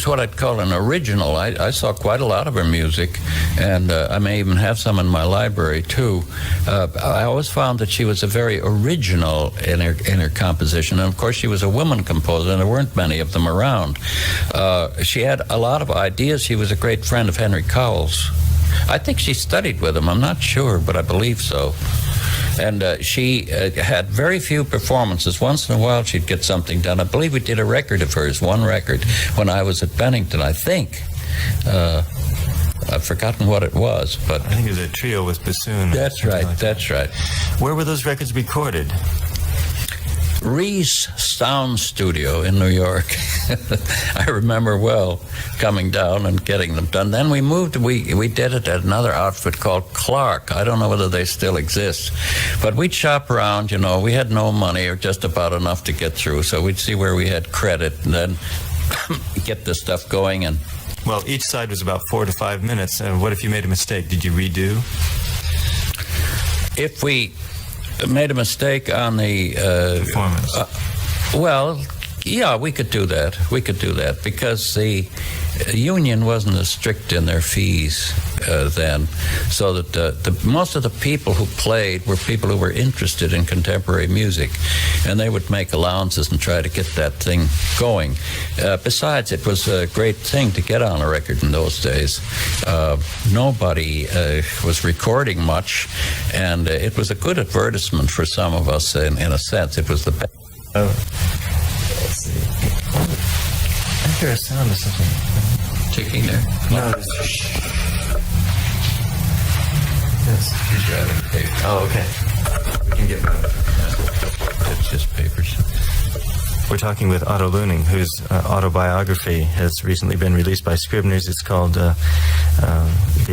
what I'd call an original. I saw quite a lot of her music, and I may even have some in my library, too. I always found that she was a very original in her composition, and of course she was a woman composer, and there weren't many of them around. She had a lot of ideas. She was a great friend of Henry Cowell's. I think she studied with him. I'm not sure, but I believe so. And she had very few performances. Once in a while she'd get something done. I believe we did a record of hers, one record, when I was at Bennington, I think. I've forgotten what it was, but I think it was a trio with Busoni. That's right, that's right. Where were those records recorded? Reese Sound Studio in New York. I remember well coming down and getting them done. Then we moved, we did it at another outfit called Clark. I don't know whether they still exist. But we'd shop around, you know. We had no money or just about enough to get through. So we'd see where we had credit and then get this stuff going. And well, each side was about 4 to 5 minutes. What if you made a mistake? Did you redo? If we made a mistake on the performance. Well, yeah, we could do that. We could do that because the union wasn't as strict in their fees then, so that most of the people who played were people who were interested in contemporary music, and they would make allowances and try to get that thing going. Besides, it was a great thing to get on a record in those days. Nobody was recording much, and it was a good advertisement for some of us in a sense. It was the best. Let's see. I hear a sound of something. Ticking there? No. Yes. He's writing paper. Oh, okay. We can get back. It's just papers. We're talking with Otto Luening, whose autobiography has recently been released by Scribner's. It's called The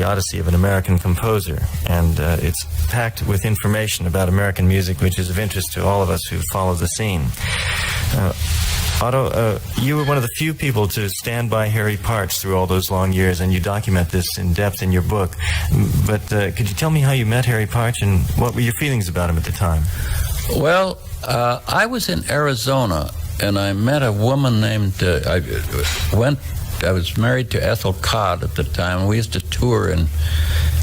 Odyssey of an American Composer, and it's packed with information about American music, which is of interest to all of us who follow the scene. Otto, you were one of the few people to stand by Harry Partch through all those long years, and you document this in depth in your book. But could you tell me how you met Harry Partch, and what were your feelings about him at the time? Well, I was in Arizona, and I met a woman named, I was married to Ethel Codd at the time, and we used to tour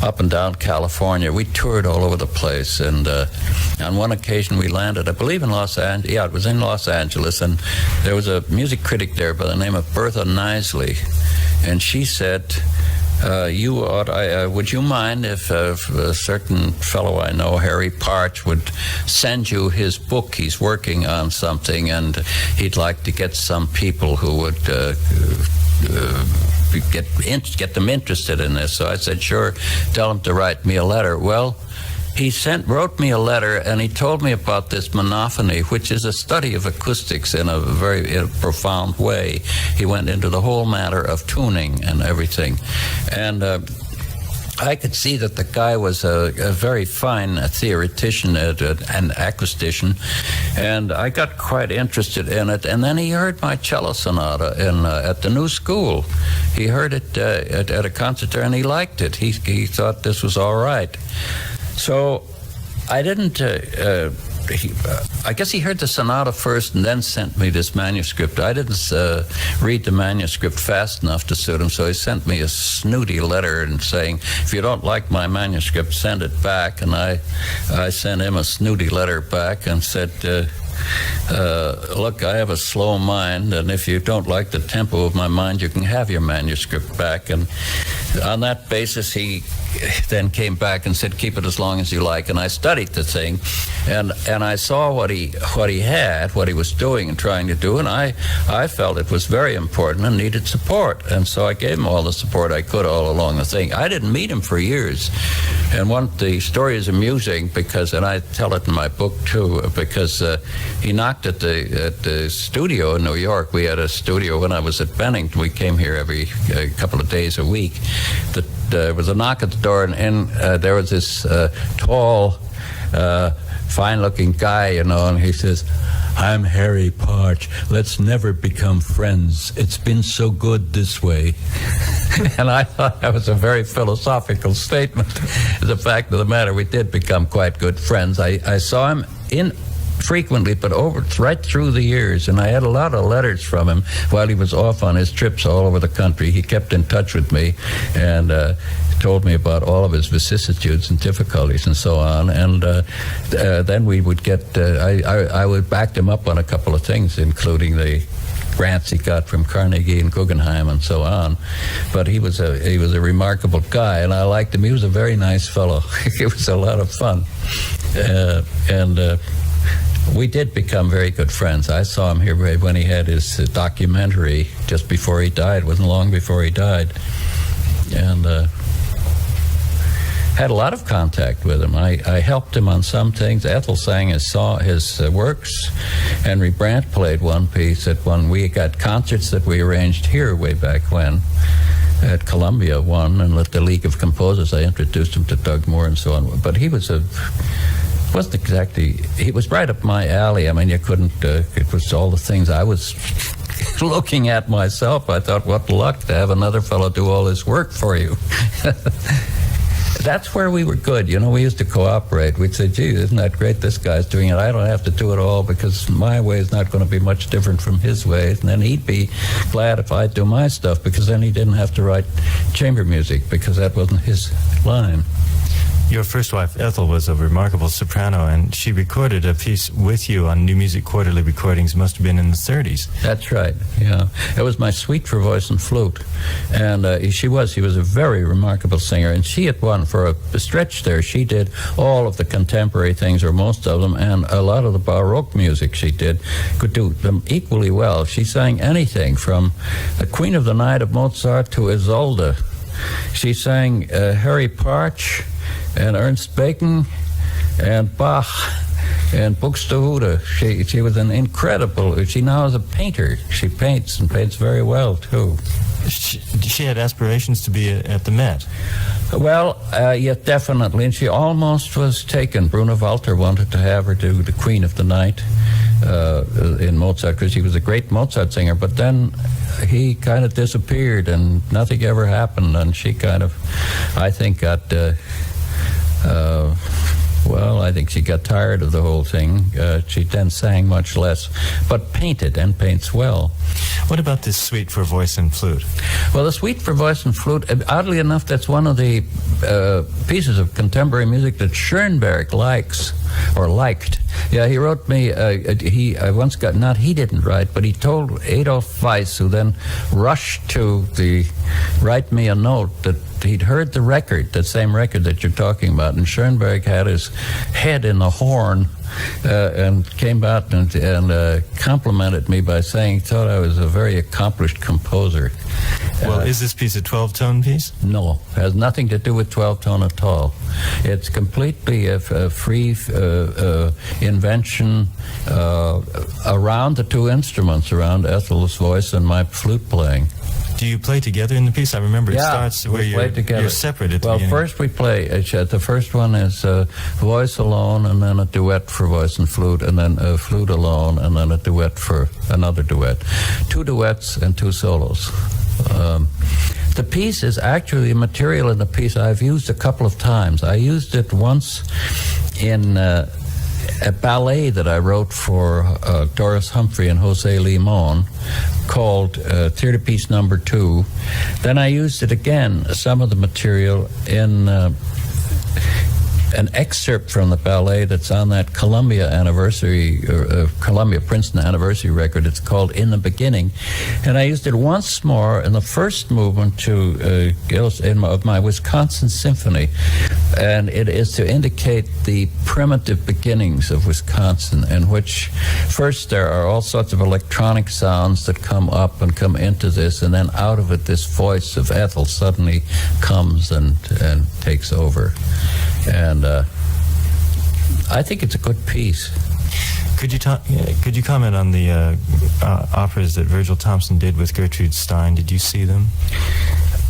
up and down California. We toured all over the place, and on one occasion we landed, I believe in Los Angeles. Yeah, it was in Los Angeles, and there was a music critic there by the name of Bertha Knisley, and she said, would you mind if a certain fellow I know, Harry Partch, would send you his book? He's working on something, and he'd like to get some people who would get them interested in this. So I said, sure, tell him to write me a letter. Well, he wrote me a letter, and he told me about this monophony, which is a study of acoustics in a profound way. He went into the whole matter of tuning and everything. And I could see that the guy was a very fine theoretician and acoustician, and I got quite interested in it. And then he heard my cello sonata at the New School. He heard it at a concert there, and he liked it. He thought this was all right. So I didn't... I guess he heard the sonata first and then sent me this manuscript. I didn't read the manuscript fast enough to suit him, so he sent me a snooty letter and saying, if you don't like my manuscript, send it back. And I sent him a snooty letter back and said, look, I have a slow mind, and if you don't like the tempo of my mind, you can have your manuscript back. And on that basis, he then came back and said, keep it as long as you like. And I studied the thing, and I saw what he was doing and trying to do, and I felt it was very important and needed support. And so I gave him all the support I could all along the thing. I didn't meet him for years. And the story is amusing because, and I tell it in my book too, because he knocked at the studio in New York. We had a studio when I was at Bennington. We came here every couple of days a week. There was a knock at the door, and there was this tall, fine-looking guy, and he says, I'm Harry Partch. Let's never become friends. It's been so good this way. And I thought that was a very philosophical statement. The fact of the matter, we did become quite good friends. I saw him frequently, but right through the years, and I had a lot of letters from him while he was off on his trips all over the country. He kept in touch with me and told me about all of his vicissitudes and difficulties and so on. And then we would get, I would back him up on a couple of things, including the grants he got from Carnegie and Guggenheim and so on. But he was a remarkable guy, and I liked him. He was a very nice fellow. It was a lot of fun. We did become very good friends. I saw him here when he had his documentary just before he died. It wasn't long before he died. And had a lot of contact with him. I helped him on some things. Ethel sang his works. Henry Brandt played one piece at one. We got concerts that we arranged here way back when at Columbia one, and at the League of Composers I introduced him to Doug Moore and so on. But he was he was right up my alley. I mean, you couldn't, it was all the things I was looking at myself. I thought, what luck to have another fellow do all this work for you. That's where we were good. You know, we used to cooperate. We'd say, gee, isn't that great? This guy's doing it. I don't have to do it all because my way is not going to be much different from his way. And then he'd be glad if I'd do my stuff, because then he didn't have to write chamber music, because that wasn't his line. Your first wife, Ethel, was a remarkable soprano, and she recorded a piece with you on New Music Quarterly recordings. Must have been in the 30s. That's right, yeah. It was my suite for voice and flute. And she was a very remarkable singer. And she had won, for a stretch there, she did all of the contemporary things, or most of them, and a lot of the Baroque music she did, could do them equally well. She sang anything from the Queen of the Night of Mozart to Isolde. She sang Harry Partch and Ernst Bacon and Bach and Buxtehude. She was an incredible, she now is a painter. She paints, and paints very well too. She had aspirations to be at the Met. Well, yeah, definitely, and she almost was taken. Bruno Walter wanted to have her do the Queen of the Night in Mozart, because she was a great Mozart singer, but then he kind of disappeared and nothing ever happened, and she kind of, I think, got I think she got tired of the whole thing. She then sang much less, but painted, and paints well. What about this suite for voice and flute? Well, the suite for voice and flute, oddly enough, that's one of the pieces of contemporary music that Schoenberg likes, or liked. Yeah, he wrote me, I once got, not he didn't write, but he told Adolf Weiss, who then rushed to write me a note, that he'd heard the record, that same record that you're talking about, and Schoenberg had his head in the horn, and came out and complimented me by saying he thought I was a very accomplished composer. Well, is this piece a 12-tone piece? No, it has nothing to do with 12-tone at all. It's completely a free invention around the two instruments, around Ethel's voice and my flute playing. Do you play together in the piece? I remember it starts where you're separate at the beginning. Well, first we play, the first one is voice alone, and then a duet for voice and flute, and then a flute alone, and then a duet for another duet. 2 duets and 2 solos. The piece is actually material in the piece I've used a couple of times. I used it once in a ballet that I wrote for Doris Humphrey and Jose Limon, called Theater Piece Number 2. Then I used it again, some of the material, in an excerpt from the ballet that's on that Columbia Princeton anniversary record. It's called In the Beginning, and I used it once more in the first movement of my Wisconsin Symphony, and it is to indicate the primitive beginnings of Wisconsin, in which first there are all sorts of electronic sounds that come up and come into this, and then out of it this voice of Ethel suddenly comes and takes over. And I think it's a good piece. Could you comment on the operas that Virgil Thompson did with Gertrude Stein? Did you see them?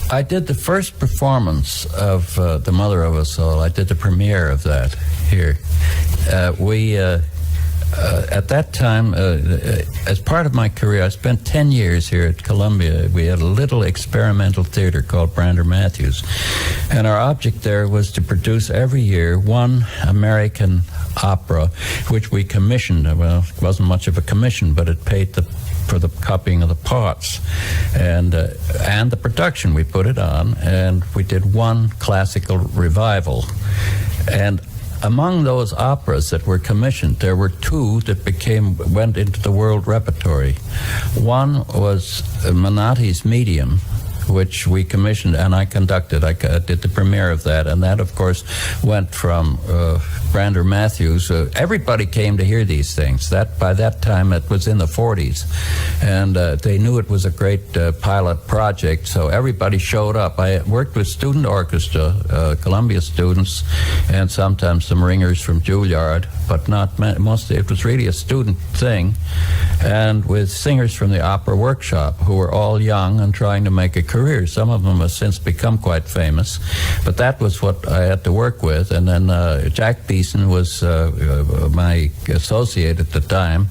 I did the first performance of The Mother of Us All. I did the premiere of that here. At that time, as part of my career, I spent 10 years here at Columbia. We had a little experimental theater called Brander Matthews, and our object there was to produce every year one American opera, which we commissioned. Well, it wasn't much of a commission, but it paid for the copying of the parts and the production. We put it on, and we did one classical revival. And among those operas that were commissioned, there were 2 that went into the world repertory. One was Menotti's Medium, which we commissioned, and I conducted. I did the premiere of that, and that, of course, went from Brander Matthews. Everybody came to hear these things. By that time, it was in the 40s, and they knew it was a great pilot project, so everybody showed up. I worked with student orchestra, Columbia students, and sometimes some ringers from Juilliard, but not mostly. It was really a student thing, and with singers from the opera workshop who were all young and trying to make a career. Some of them have since become quite famous, but that was what I had to work with. And then Jack Beeson was my associate at the time,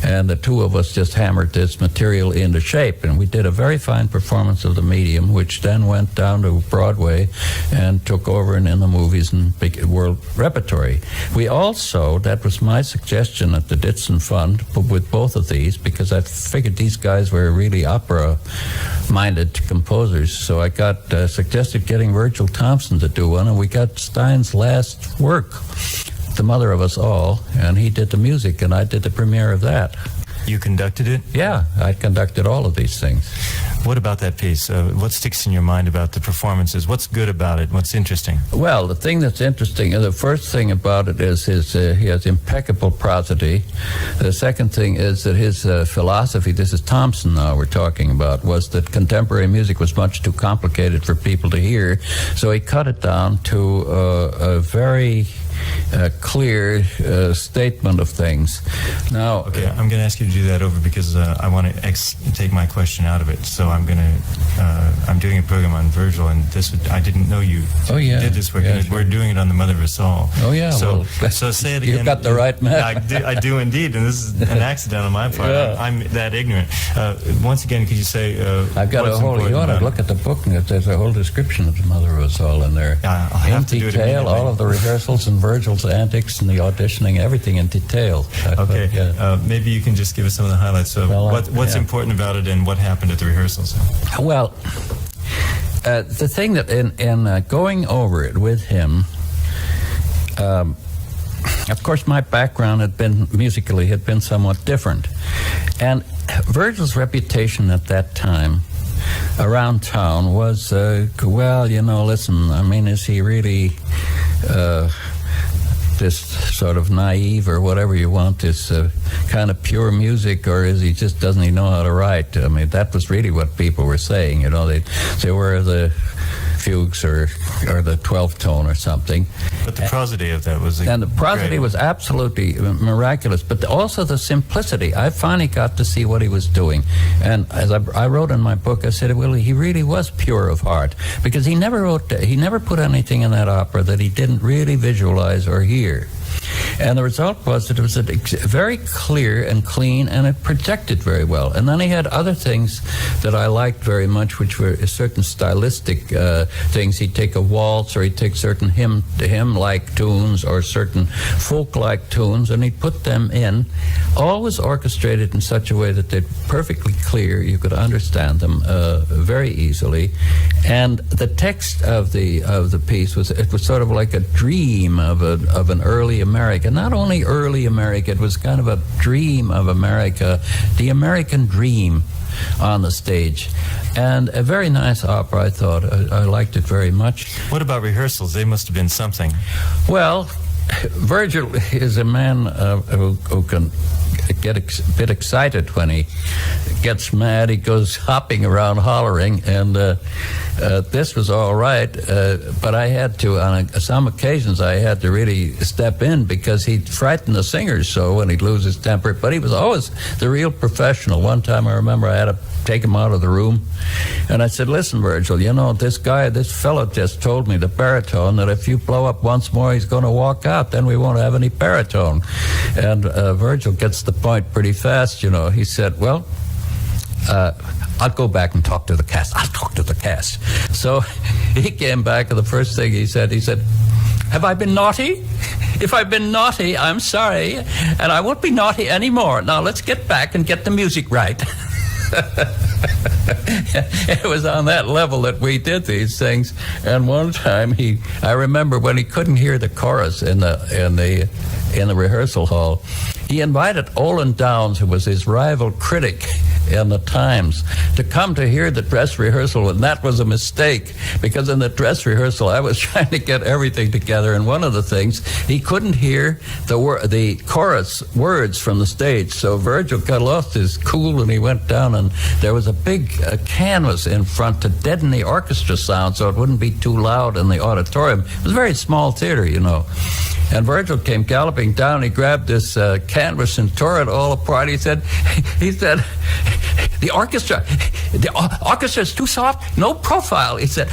and the two of us just hammered this material into shape, and we did a very fine performance of The Medium, which then went down to Broadway and took over in the movies and big world repertory. We also, that was my suggestion at the Ditson Fund, with both of these, because I figured these guys were really opera-minded composers, so I suggested getting Virgil Thompson to do one, and we got Stein's last work, The Mother of Us All, and he did the music, and I did the premiere of that. You conducted it? Yeah, I conducted all of these things. What about that piece? What sticks in your mind about the performances? What's good about it? What's interesting? Well, the thing that's interesting, the first thing about it is he has impeccable prosody. The second thing is that his philosophy, this is Thompson now we're talking about, was that contemporary music was much too complicated for people to hear, so he cut it down to a very clear statement of things. Now, okay, I'm going to ask you to do that over because I want to take my question out of it. So I'm doing a program on Virgil, and I didn't know you did this work. Yeah, We're doing it on The Mother of Us All. Oh yeah. So say it again. You've got the right man. I do indeed, and this is an accident on my part. Yeah. I'm that ignorant. Once again, could you say? I've got a whole. You ought to look at the book, and there's a whole description of The Mother of Us All in there. I'll have to do it immediately. All of the rehearsals and Virgil's antics and the auditioning, everything in detail. Okay, maybe you can just give us some of the highlights of what's important about it and what happened at the rehearsals. Well, the thing that in going over it with him, of course, my background had been somewhat different, and Virgil's reputation at that time around town was, listen, I mean, is he really this sort of naive or whatever you want, this kind of pure music, or is he just, doesn't he know how to write? I mean, that was really what people were saying, they'd say, where are the fugues or the 12th tone or something. But the prosody of that was and the prosody was absolutely miraculous, but also the simplicity. I finally got to see what he was doing, and as I wrote in my book, I said, well, he really was pure of heart, because he never put anything in that opera that he didn't really visualize or hear. And the result was that it was very clear and clean, and it projected very well. And then he had other things that I liked very much, which were certain stylistic things. He'd take a waltz, or he'd take certain hymn-like tunes or certain folk-like tunes, and he'd put them in, always orchestrated in such a way that they're perfectly clear. You could understand them very easily. And the text of the piece was sort of like a dream of an early America. Not only early America, it was kind of a dream of America, the American dream on the stage. And a very nice opera, I thought. I liked it very much. What about rehearsals? They must have been something. Well, Virgil is a man who can get a bit excited when he gets mad. He goes hopping around hollering, and this was all right, but I had to, on some occasions, I had to really step in, because he'd frighten the singers so when he'd lose his temper, but he was always the real professional. One time I remember I had to take him out of the room, and I said, listen, Virgil, this fellow just told me, the baritone, that if you blow up once more, he's going to walk out, then we won't have any baritone. And Virgil gets the point pretty fast, He said, well, I'll go back and talk to the cast. I'll talk to the cast. So he came back, and the first thing he said, have I been naughty? If I've been naughty, I'm sorry, and I won't be naughty anymore. Now let's get back and get the music right. It was on that level that we did these things. And one time I remember when he couldn't hear the chorus in the rehearsal hall, he invited Olin Downs, who was his rival critic in the Times to come to hear the dress rehearsal, and that was a mistake, because in the dress rehearsal I was trying to get everything together, and one of the things, he couldn't hear the chorus words from the stage, so Virgil got lost his cool and he went down, and there was a big canvas in front to deaden the orchestra sound so it wouldn't be too loud in the auditorium. It was a very small theater, you know. And Virgil came galloping down. He grabbed this canvas and tore it all apart. He said, the orchestra is too soft, no profile. He said,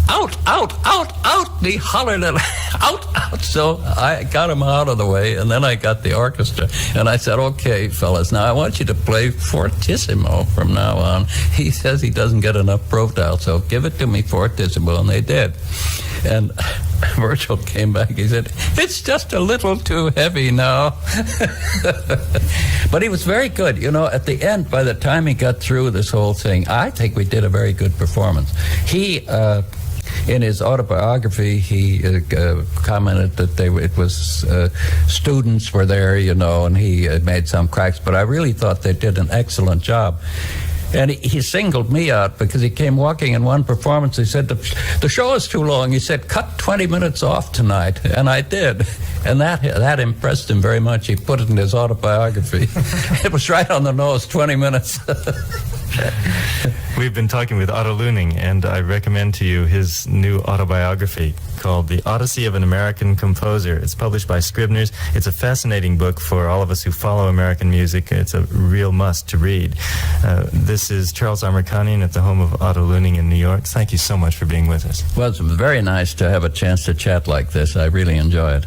out, out, out, out. And he hollered it, out, out. So I got him out of the way, and then I got the orchestra. And I said, okay, fellas, now I want you to play fortissimo from now on. He says he doesn't get enough profile, so give it to me fortissimo, and they did. And Virgil came back. He said, it's just a little too heavy now. But he was very good. You know, at the end, by the time he got through this whole thing, I think we did a very good performance. He, in his autobiography, he commented that it was students were there, you know, and he made some cracks, but I really thought they did an excellent job. And he singled me out because he came walking in one performance. He said, the show is too long. He said, cut 20 minutes off tonight. And I did. And that impressed him very much. He put it in his autobiography. It was right on the nose, 20 minutes. We've been talking with Otto Luening, and I recommend to you his new autobiography called The Odyssey of an American Composer. It's published by Scribner's. It's a fascinating book for all of us who follow American music. It's a real must to read. This is Charles Armirkhanian at the home of Otto Luening in New York. Thank you so much for being with us. Well, it's very nice to have a chance to chat like this. I really enjoy it.